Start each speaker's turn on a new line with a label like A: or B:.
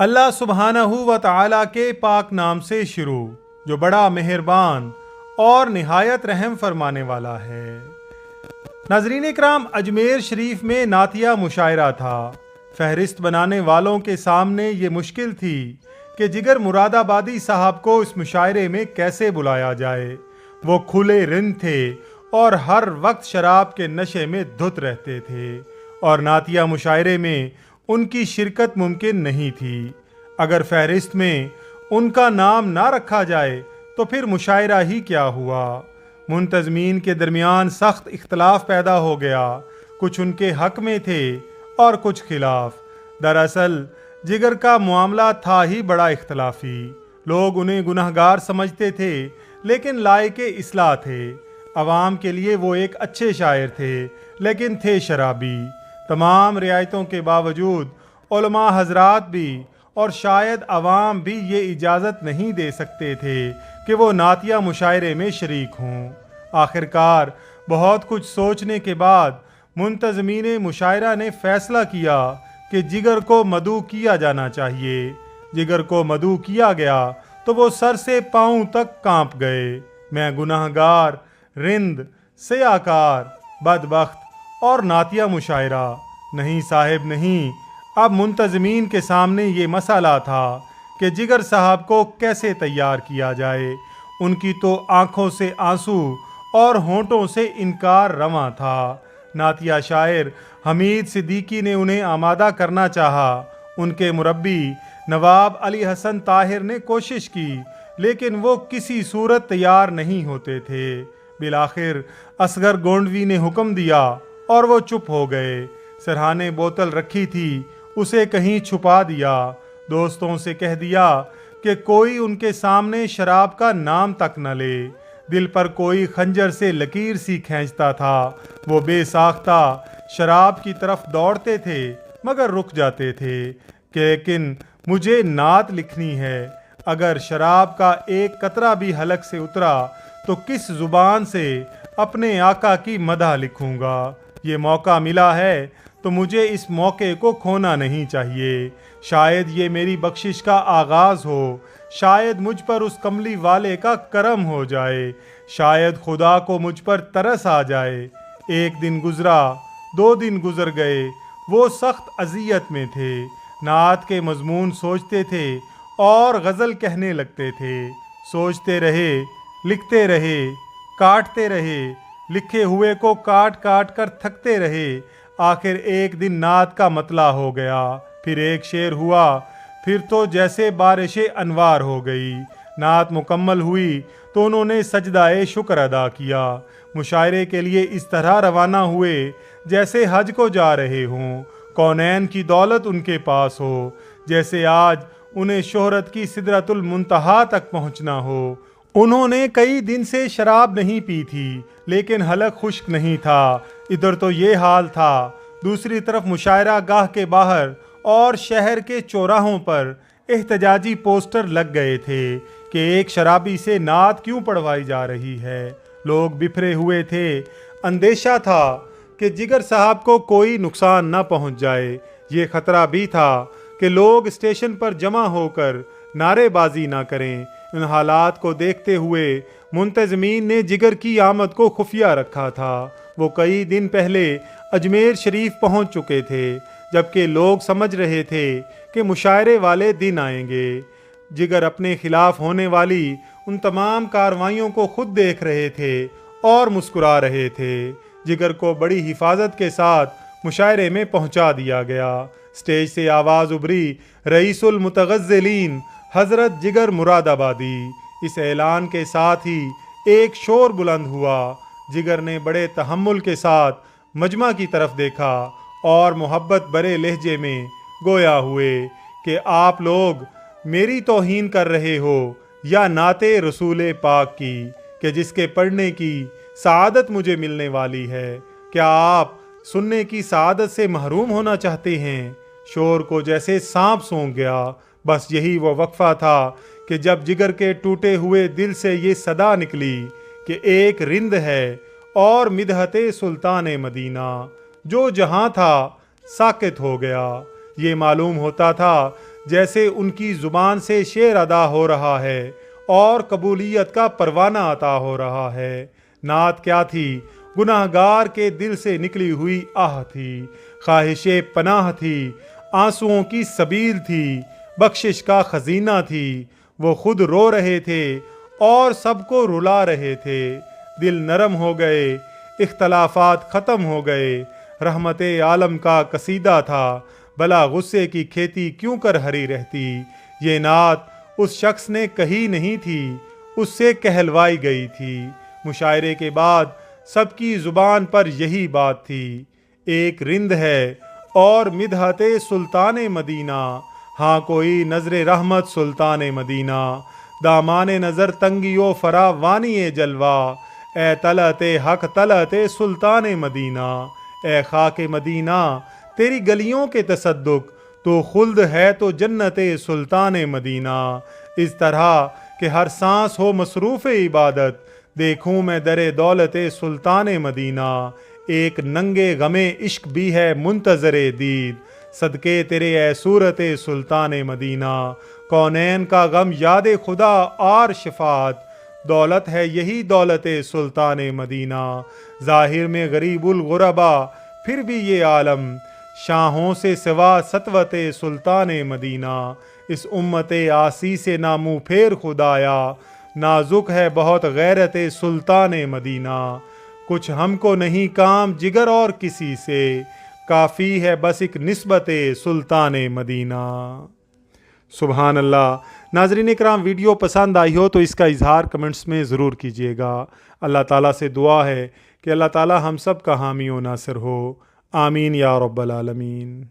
A: اللہ سبحانہ و تعالی کے پاک نام سے شروع جو بڑا مہربان اور نہایت رحم فرمانے والا ہے۔ ناظرین اکرام، اجمیر شریف میں نعتیہ مشاعرہ تھا۔ فہرست بنانے والوں کے سامنے یہ مشکل تھی کہ جگر مراد آبادی صاحب کو اس مشاعرے میں کیسے بلایا جائے۔ وہ کھلے رند تھے اور ہر وقت شراب کے نشے میں دھت رہتے تھے اور نعتیہ مشاعرے میں ان کی شرکت ممکن نہیں تھی۔ اگر فہرست میں ان کا نام نہ رکھا جائے تو پھر مشاعرہ ہی کیا ہوا۔ منتظمین کے درمیان سخت اختلاف پیدا ہو گیا، کچھ ان کے حق میں تھے اور کچھ خلاف۔ دراصل جگر کا معاملہ تھا ہی بڑا اختلافی۔ لوگ انہیں گنہگار سمجھتے تھے لیکن لائق اصلاح تھے۔ عوام کے لیے وہ ایک اچھے شاعر تھے لیکن تھے شرابی۔ تمام رعایتوں کے باوجود علماء حضرات بھی اور شاید عوام بھی یہ اجازت نہیں دے سکتے تھے کہ وہ نعتیہ مشاعرے میں شریک ہوں۔ آخرکار بہت کچھ سوچنے کے بعد منتظمین مشاعرہ نے فیصلہ کیا کہ جگر کو مدعو کیا جانا چاہیے۔ جگر کو مدعو کیا گیا تو وہ سر سے پاؤں تک کانپ گئے۔ میں گناہگار، رند، سیاکار، بدبخت اور نعتیہ مشاعرہ۔ نہیں صاحب نہیں، اب منتظمین کے سامنے یہ مسئلہ تھا کہ جگر صاحب کو کیسے تیار کیا جائے۔ ان کی تو آنکھوں سے آنسو اور ہونٹوں سے انکار رواں تھا۔ نعتیہ شاعر حمید صدیقی نے انہیں آمادہ کرنا چاہا۔ ان کے مربی نواب علی حسن طاہر نے کوشش کی لیکن وہ کسی صورت تیار نہیں ہوتے تھے۔ بالآخر اصغر گونڈوی نے حکم دیا اور وہ چپ ہو گئے۔ سرہانے بوتل رکھی تھی، اسے کہیں چھپا دیا۔ دوستوں سے کہہ دیا کہ کوئی ان کے سامنے شراب کا نام تک نہ لے۔ دل پر کوئی خنجر سے لکیر سی کھینچتا تھا۔ وہ بے ساختہ شراب کی طرف دوڑتے تھے مگر رک جاتے تھے کہ لیکن مجھے نعت لکھنی ہے۔ اگر شراب کا ایک قطرہ بھی حلق سے اترا تو کس زبان سے اپنے آقا کی مدح لکھوں گا۔ یہ موقع ملا ہے تو مجھے اس موقع کو کھونا نہیں چاہیے۔ شاید یہ میری بخشش کا آغاز ہو، شاید مجھ پر اس کملی والے کا کرم ہو جائے، شاید خدا کو مجھ پر ترس آ جائے۔ ایک دن گزرا، 2 دن گزر گئے، وہ سخت اذیت میں تھے۔ نعت کے مضمون سوچتے تھے اور غزل کہنے لگتے تھے۔ سوچتے رہے، لکھتے رہے، کاٹتے رہے، لکھے ہوئے کو کاٹ کاٹ کر تھکتے رہے۔ آخر ایک دن نعت کا مطلع ہو گیا، پھر ایک شعر ہوا، پھر تو جیسے بارش انوار ہو گئی۔ نعت مکمل ہوئی تو انہوں نے سجدہ شکر ادا کیا۔ مشاعرے کے لیے اس طرح روانہ ہوئے جیسے حج کو جا رہے ہوں، کونین کی دولت ان کے پاس ہو، جیسے آج انہیں شہرت کی سدرۃ المنتہا تک پہنچنا ہو۔ انہوں نے کئی دن سے شراب نہیں پی تھی لیکن حلق خشک نہیں تھا۔ ادھر تو یہ حال تھا، دوسری طرف مشاعرہ گاہ کے باہر اور شہر کے چوراہوں پر احتجاجی پوسٹر لگ گئے تھے کہ ایک شرابی سے نعت کیوں پڑھوائی جا رہی ہے۔ لوگ بکھرے ہوئے تھے، اندیشہ تھا کہ جگر صاحب کو کوئی نقصان نہ پہنچ جائے۔ یہ خطرہ بھی تھا کہ لوگ اسٹیشن پر جمع ہو کر نعرے بازی نہ کریں۔ ان حالات کو دیکھتے ہوئے منتظمین نے جگر کی آمد کو خفیہ رکھا تھا۔ وہ کئی دن پہلے اجمیر شریف پہنچ چکے تھے جبکہ لوگ سمجھ رہے تھے کہ مشاعرے والے دن آئیں گے۔ جگر اپنے خلاف ہونے والی ان تمام کارروائیوں کو خود دیکھ رہے تھے اور مسکرا رہے تھے۔ جگر کو بڑی حفاظت کے ساتھ مشاعرے میں پہنچا دیا گیا۔ اسٹیج سے آواز ابھری، رئیس المتغزلین حضرت جگر مراد آبادی۔ اس اعلان کے ساتھ ہی ایک شور بلند ہوا۔ جگر نے بڑے تحمل کے ساتھ مجمع کی طرف دیکھا اور محبت برے لہجے میں گویا ہوئے کہ آپ لوگ میری توہین کر رہے ہو یا نعت رسول پاک کی کہ جس کے پڑھنے کی سعادت مجھے ملنے والی ہے؟ کیا آپ سننے کی سعادت سے محروم ہونا چاہتے ہیں؟ شور کو جیسے سانپ سونگھ گیا۔ بس یہی وہ وقفہ تھا کہ جب جگر کے ٹوٹے ہوئے دل سے یہ صدا نکلی کہ ایک رند ہے اور مدحت سلطان مدینہ۔ جو جہاں تھا ساکت ہو گیا۔ یہ معلوم ہوتا تھا جیسے ان کی زبان سے شعر ادا ہو رہا ہے اور قبولیت کا پروانہ عطا ہو رہا ہے۔ نعت کیا تھی؟ گناہ گار کے دل سے نکلی ہوئی آہ تھی، خواہش پناہ تھی، آنسوؤں کی سبیل تھی، بخشش کا خزینہ تھی۔ وہ خود رو رہے تھے اور سب کو رلا رہے تھے۔ دل نرم ہو گئے، اختلافات ختم ہو گئے۔ رحمت عالم کا قصیدہ تھا، بلا غصے کی کھیتی کیوں کر ہری رہتی۔ یہ نعت اس شخص نے کہی نہیں تھی، اس سے کہلوائی گئی تھی۔ مشاعرے کے بعد سب کی زبان پر یہی بات تھی، ایک رند ہے اور مدحت سلطان مدینہ، ہاں کوئی نظر رحمت سلطان مدینہ۔ دامان نظر تنگی و فراوانی جلوہ، اے طلعت حق طلعت سلطان مدینہ۔ اے خاک مدینہ تیری گلیوں کے تصدق، تو خلد ہے تو جنت سلطان مدینہ۔ اس طرح کہ ہر سانس ہو مصروف عبادت، دیکھوں میں در دولت سلطان مدینہ۔ ایک ننگے غم عشق بھی ہے منتظر دید، صدقے تیرے اے صورت سلطان مدینہ۔ کونین کا غم یاد خدا اور شفاعت، دولت ہے یہی دولت سلطان مدینہ۔ ظاہر میں غریب الغربا پھر بھی یہ عالم، شاہوں سے سوا سطوت سلطان مدینہ۔ اس امت عاصی سے نہ منہ پھیر خدایا، نازک ہے بہت غیرت سلطان مدینہ۔ کچھ ہم کو نہیں کام جگر اور کسی سے، کافی ہے بس ایک نسبت سلطان مدینہ۔ سبحان اللہ۔ ناظرین اکرام، ویڈیو پسند آئی ہو تو اس کا اظہار کمنٹس میں ضرور کیجیے گا۔ اللہ تعالیٰ سے دعا ہے کہ اللہ تعالیٰ ہم سب کا حامی و ناصر ہو، آمین یا رب العالمین۔